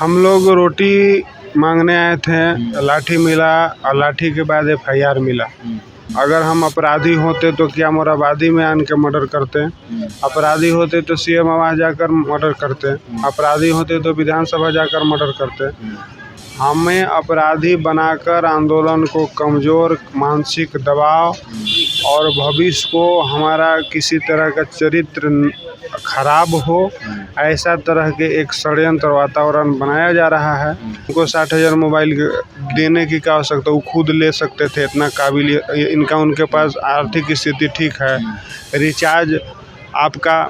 हम लोग रोटी मांगने आए थे, लाठी मिला और लाठी के बाद FIR मिला। अगर हम अपराधी होते तो क्या मोराबादी में आन के मर्डर करते, अपराधी होते तो CM आवास जाकर मर्डर करते, अपराधी होते तो विधानसभा जाकर मर्डर करते। हमें अपराधी बनाकर आंदोलन को कमज़ोर, मानसिक दबाव और भविष्य को हमारा किसी तरह का चरित्र खराब हो, ऐसा तरह के एक षड्यंत्र वातावरण बनाया जा रहा है। उनको 60,000 मोबाइल देने की क्या आवश्यकता, वो खुद ले सकते थे, इतना काबिल इनका उनके पास आर्थिक स्थिति ठीक है। रिचार्ज आपका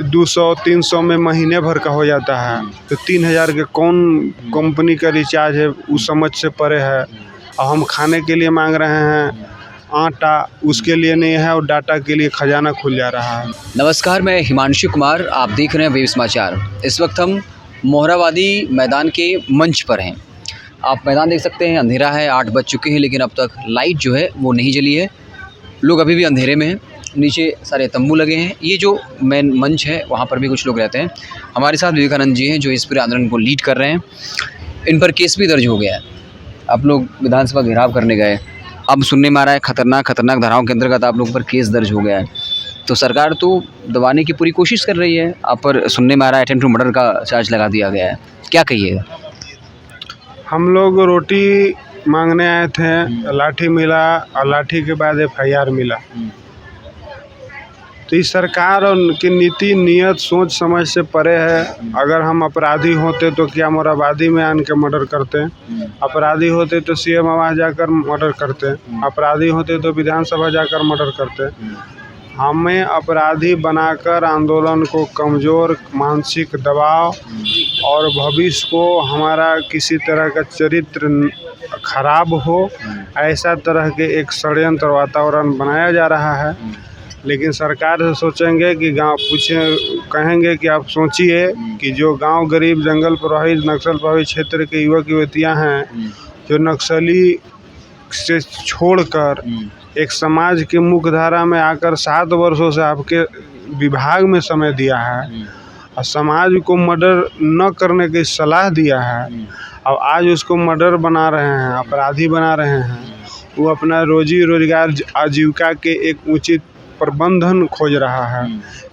200-300 में महीने भर का हो जाता है, तो 3,000 के कौन कंपनी का रिचार्ज है, उस समझ से परे है। और हम खाने के लिए मांग रहे हैं आटा, उसके लिए नहीं है, और डाटा के लिए खजाना खुल जा रहा है। नमस्कार, मैं हिमांशु कुमार, आप देख रहे हैं वेब समाचार। इस वक्त हम मोहराबादी मैदान के मंच पर हैं। आप मैदान देख सकते हैं, अंधेरा है, 8 बज चुके हैं, लेकिन अब तक लाइट जो है वो नहीं जली है। लोग अभी भी अंधेरे में हैं। नीचे सारे तंबू लगे हैं। ये जो मेन मंच है वहाँ पर भी कुछ लोग रहते हैं। हमारे साथ विवेकानंद जी हैं जो इस पूरे आंदोलन को लीड कर रहे हैं। इन पर केस भी दर्ज हो गया है। आप लोग विधानसभा घेराव करने गए, अब सुनने में आ रहा है खतरनाक धाराओं के अंतर्गत आप लोगों पर केस दर्ज हो गया है। तो सरकार तो दबाने की पूरी कोशिश कर रही है, आप पर सुनने में आ रहा है अटेम्प्ट टू मर्डर का चार्ज लगा दिया गया है। क्या कहिएगा? हम लोग रोटी मांगने आए थे, लाठी मिला और लाठी के बाद FIR मिला। तो इस सरकार और की नीति नियत सोच समझ से परे है। अगर हम अपराधी होते तो क्या मोराबादी में आन के मर्डर करते, अपराधी होते तो CM आवास जाकर मर्डर करते, अपराधी होते तो विधानसभा जाकर मर्डर करते। हमें अपराधी बनाकर आंदोलन को कमज़ोर, मानसिक दबाव और भविष्य को हमारा किसी तरह का चरित्र खराब हो, ऐसा तरह के एक षड्यंत्र वातावरण बनाया जा रहा है। लेकिन सरकार से सोचेंगे कि गांव कहेंगे कि आप सोचिए कि जो गांव गरीब, जंगल प्रभावित, नक्सल प्रभावित क्षेत्र के युवक युवतियां हैं, जो नक्सली से छोड़कर एक समाज की मुख्य धारा में आकर 7 वर्षों से आपके विभाग में समय दिया है और समाज को मर्डर न करने की सलाह दिया है, और आज उसको मर्डर बना रहे हैं, अपराधी बना रहे हैं। वो अपना रोजी रोजगार, आजीविका के एक उचित प्रबंधन खोज रहा है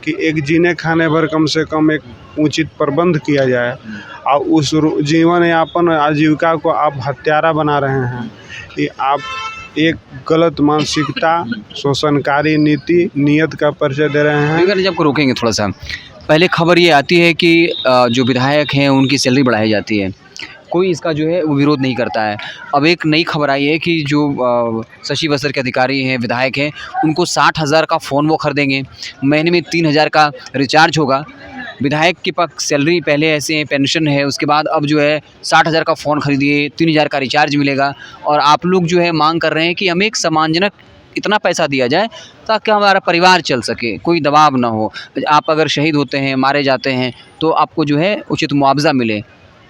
कि एक जीने खाने भर कम से कम एक उचित प्रबंध किया जाए, और उस जीवन यापन आजीविका को आप हत्यारा बना रहे हैं। ये आप एक गलत मानसिकता, शोषणकारी नीति नियत का परिचय दे रहे हैं। अगर आपको रोकेंगे थोड़ा सा, पहले खबर ये आती है कि जो विधायक हैं उनकी सैलरी बढ़ाई जाती है, कोई इसका जो है वो विरोध नहीं करता है। अब एक नई खबर आई है कि जो सचिव स्तर के अधिकारी हैं, विधायक हैं, उनको 60,000 का फ़ोन वो खरीदेंगे, महीने में 3,000 का रिचार्ज होगा। विधायक के पास सैलरी पहले ऐसे हैं, पेंशन है, उसके बाद अब जो है 60,000 का फ़ोन खरीदिए, 3,000 का रिचार्ज मिलेगा। और आप लोग जो है मांग कर रहे हैं कि हमें एक सम्मानजनक इतना पैसा दिया जाए ताकि हमारा परिवार चल सके, कोई दबाव ना हो। आप अगर शहीद होते हैं, मारे जाते हैं, तो आपको जो है उचित मुआवजा मिले,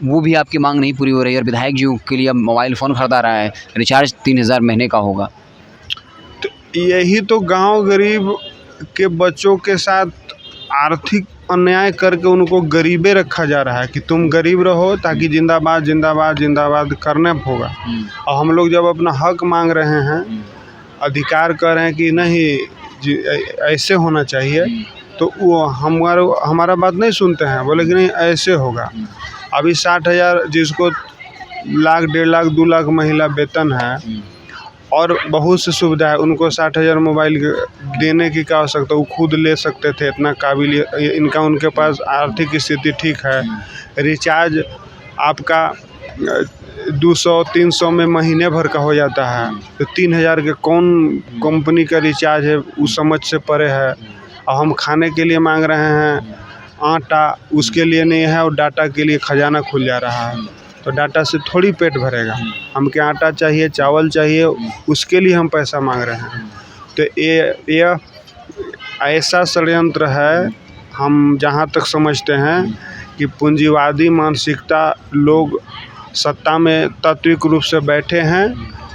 वो भी आपकी मांग नहीं पूरी हो रही है। और विधायक जी के लिए अब मोबाइल फ़ोन खरीदा रहा है, रिचार्ज 3,000 महीने का होगा। तो यही तो गांव गरीब के बच्चों के साथ आर्थिक अन्याय करके उनको गरीबे रखा जा रहा है कि तुम गरीब रहो ताकि जिंदाबाद जिंदाबाद जिंदाबाद करने होगा। और हम लोग जब अपना हक मांग रहे हैं, अधिकार कर रहे हैं कि नहीं ऐसे होना चाहिए, तो वो हमारा बात नहीं सुनते हैं, बोले कि नहीं ऐसे होगा। अभी 60,000 जिसको लाख, 1.5 लाख, 2 लाख महिला वेतन है और बहुत सी सुविधा है, उनको 60,000 मोबाइल देने की क्या आवश्यकता, वो खुद ले सकते थे, इतना काबिल इनका उनके पास आर्थिक स्थिति ठीक है। रिचार्ज आपका 200-300 में महीने भर का हो जाता है, तो 3,000 के कौन कंपनी का रिचार्ज है, उस समझ से परे है। और हम खाने के लिए मांग रहे हैं आटा, उसके लिए नहीं है, और डाटा के लिए खजाना खुल जा रहा है। तो डाटा से थोड़ी पेट भरेगा, हमके आटा चाहिए, चावल चाहिए, उसके लिए हम पैसा मांग रहे हैं। तो ये ऐसा षड्यंत्र है। हम जहाँ तक समझते हैं कि पूंजीवादी मानसिकता लोग सत्ता में तात्विक रूप से बैठे हैं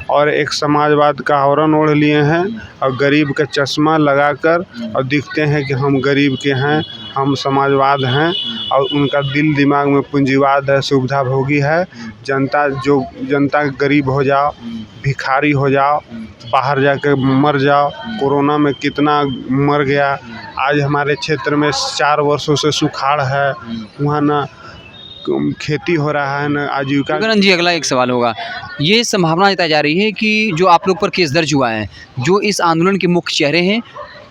और एक समाजवाद का आवरण ओढ़ लिए हैं और गरीब का चश्मा लगाकर और दिखते हैं कि हम गरीब के हैं हम समाजवाद हैं और उनका दिल दिमाग में पूंजीवाद है, सुविधा भोगी है। जनता गरीब हो जाओ, भिखारी हो जाओ, बाहर जाकर मर जाओ। कोरोना में कितना मर गया। आज हमारे क्षेत्र में 4 वर्षों से सुखाड़ है, वहाँ ना खेती हो रहा है न आजीविका। विवेकानंद जी, अगला एक सवाल होगा, ये संभावना जताई जा रही है कि जो आप लोग पर केस दर्ज हुआ है, जो इस आंदोलन के मुख्य चेहरे हैं,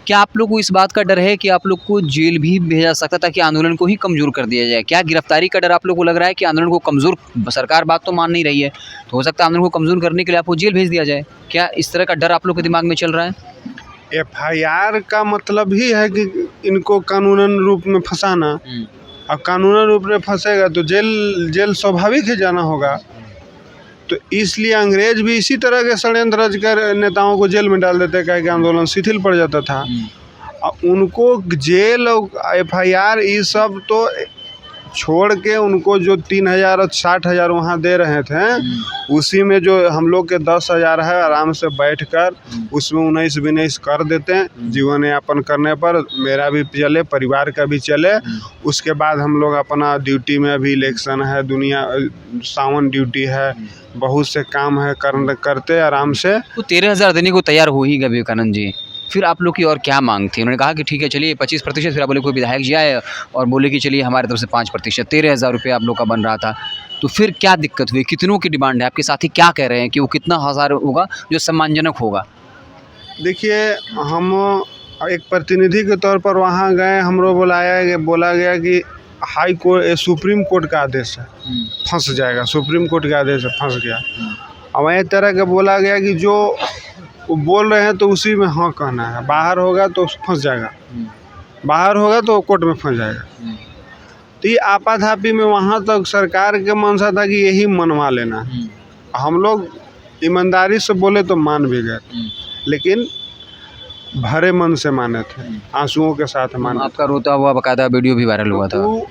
क्या आप लोग को इस बात का डर है कि आप लोग को जेल भी भेजा सकता है ताकि आंदोलन को ही कमज़ोर कर दिया जाए? क्या गिरफ्तारी का डर आप लोग को लग रहा है कि आंदोलन को कमज़ोर, सरकार बात तो मान नहीं रही है, तो हो सकता है आंदोलन को कमज़ोर करने के लिए आपको जेल भेज दिया जाए? क्या इस तरह का डर आप लोग के दिमाग में चल रहा है? FIR का मतलब ही है कि इनको कानूनन रूप में फंसाना। अब कानूनन रूप में फंसेगा तो जेल स्वाभाविक है जाना होगा। तो इसलिए अंग्रेज भी इसी तरह के षड्यंत्र रच कर नेताओं को जेल में डाल देते, कहे कि आंदोलन शिथिल पड़ जाता था। और उनको जेल और FIR ये सब तो छोड़ के उनको जो 3,000 और 60,000 वहाँ दे रहे थे, उसी में जो हम लोग के 10,000 है, आराम से बैठकर उसमें 19-20 कर देते हैं। जीवन यापन करने पर मेरा भी चले, परिवार का भी चले। उसके बाद हम लोग अपना ड्यूटी में, अभी इलेक्शन है, दुनिया सावन ड्यूटी है, बहुत से काम है, करते आराम से। तो 13,000 देने को तैयार हो ही गए विवेकानंद जी, फिर आप लोग की और क्या मांग थी? उन्होंने कहा कि ठीक है चलिए 25%, फिर आप बोले कोई विधायक जी आए और बोले कि चलिए हमारी तरफ से 5%, 13,000 रुपये आप लोग का बन रहा था। तो फिर क्या दिक्कत हुई? कितनों की डिमांड है? आपके साथी क्या कह रहे हैं कि वो कितना हज़ार होगा जो सम्मानजनक होगा? देखिए, हम एक प्रतिनिधि के तौर पर वहाँ गए, हमको बोला गया कि हाई कोर्ट, सुप्रीम कोर्ट का आदेश है, फंस जाएगा। सुप्रीम कोर्ट का आदेश है, फंस गया। अब एक तरह का बोला गया कि जो वो बोल रहे हैं तो उसी में हाँ कहना है, बाहर होगा तो फंस जाएगा, बाहर होगा तो कोर्ट में फंस जाएगा। तो ये आपाधापी में वहाँ तक सरकार के मंशा था कि यही मनवा लेना। हम लोग ईमानदारी से बोले तो मान भी गए, लेकिन भरे मन से माने थे, आंसुओं के साथ माने। आपका रोता हुआ बकायदा वीडियो भी वायरल हुआ था। वो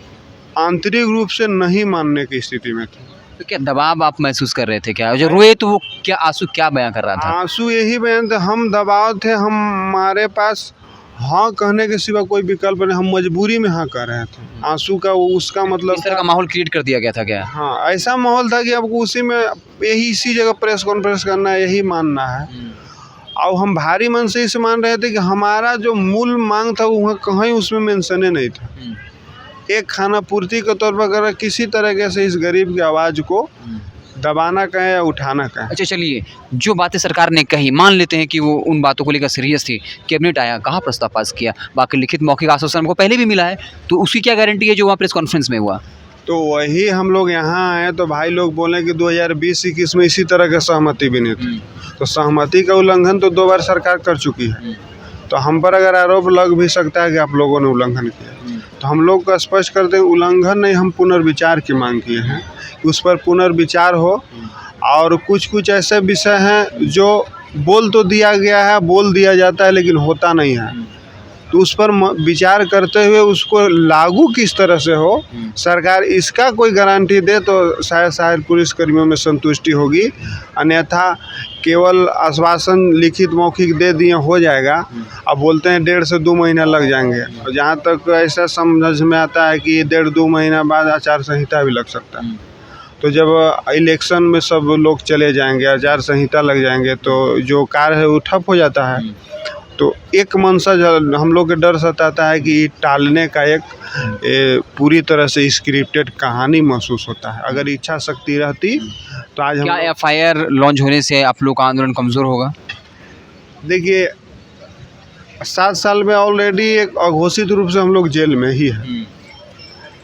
आंतरिक रूप से नहीं मानने की स्थिति में थे। तो क्या दबाव आप महसूस कर रहे थे? क्या जो रोए तो वो क्या आंसू क्या बयां कर रहा था? आंसू यही बयान थे, हम दबाव थे, हमारे पास हाँ कहने के सिवा कोई विकल्प नहीं, हम मजबूरी में हाँ कह रहे थे। आंसू का उसका मतलब इस तरह का माहौल क्रिएट कर दिया गया था क्या? हाँ, ऐसा माहौल था कि आपको उसी में इसी जगह प्रेस कॉन्फ्रेंस करना है, यही मानना है। और हम भारी मन से इसे मान रहे थे कि हमारा जो मूल मांग था वो कहीं उसमें मेंशन नहीं था। एक खाना पूर्ति के तौर पर अगर किसी तरीके से इस गरीब की आवाज़ को दबाना कहें या उठाना कहें। अच्छा चलिए, जो बातें सरकार ने कही, मान लेते हैं कि वो उन बातों को लेकर सीरियस थी, कैबिनेट आया, कहाँ प्रस्ताव पास किया, बाकी लिखित मौखिक आश्वासन हमको पहले भी मिला है, तो उसकी क्या गारंटी है जो वहाँ प्रेस कॉन्फ्रेंस में हुआ? तो वही हम लोग यहाँ आए तो भाई लोग बोले कि 2020-21 में इसी तरह की सहमति भी नहीं थी। तो सहमति का उल्लंघन तो 2 बार सरकार कर चुकी है, तो हम पर अगर आरोप लग भी सकता है कि आप लोगों ने उल्लंघन किया, तो हम लोग को स्पष्ट करते हैं उल्लंघन नहीं, हम पुनर्विचार की मांग किए हैं, उस पर पुनर्विचार हो। और कुछ ऐसे विषय हैं जो बोल तो दिया गया है, बोल दिया जाता है, लेकिन होता नहीं है, तो उस पर विचार करते हुए उसको लागू किस तरह से हो, सरकार इसका कोई गारंटी दे तो शायद पुलिसकर्मियों में संतुष्टि होगी। अन्यथा केवल आश्वासन लिखित मौखिक दे दिए हो जाएगा। अब बोलते हैं 1.5 से 2 महीना लग जाएंगे, और जहाँ तक ऐसा समझ में आता है कि 1.5-2 महीना बाद आचार संहिता भी लग सकता है। तो जब इलेक्शन में सब लोग चले जाएंगे, आचार संहिता लग जाएंगे, तो जो कार्य है वो ठप हो जाता है। तो एक मनसा हम लोग के डर सताता है कि टालने का एक पूरी तरह से स्क्रिप्टेड कहानी महसूस होता है। अगर इच्छा शक्ति रहती तो आज क्या FIR लॉन्च होने से आप लोग का आंदोलन कमज़ोर होगा? देखिए, 7 साल में ऑलरेडी एक अघोषित रूप से हम लोग जेल में ही है,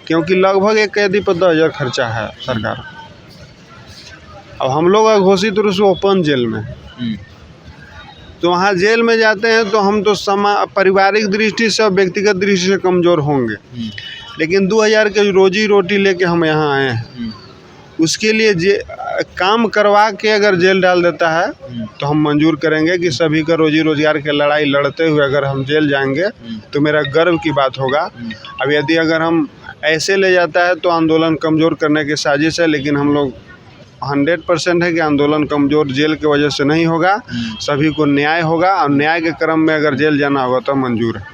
क्योंकि लगभग एक कैदी पर 10,000 खर्चा है सरकार। अब हम लोग अघोषित रूप से ओपन जेल में, तो वहाँ जेल में जाते हैं तो हम तो पारिवारिक दृष्टि से और व्यक्तिगत दृष्टि से कमज़ोर होंगे, लेकिन 2,000 की रोजी रोटी लेके हम यहाँ आए हैं। उसके लिए काम करवा के अगर जेल डाल देता है तो हम मंजूर करेंगे कि सभी का रोजी रोजगार की लड़ाई लड़ते हुए अगर हम जेल जाएंगे तो मेरा गर्व की बात होगा। अब यदि अगर हम ऐसे ले जाता है तो आंदोलन कमज़ोर करने की साजिश है, लेकिन हम लोग 100% है कि आंदोलन कमज़ोर जेल की वजह से नहीं होगा, सभी को न्याय होगा, और न्याय के क्रम में अगर जेल जाना होगा तो मंजूर है।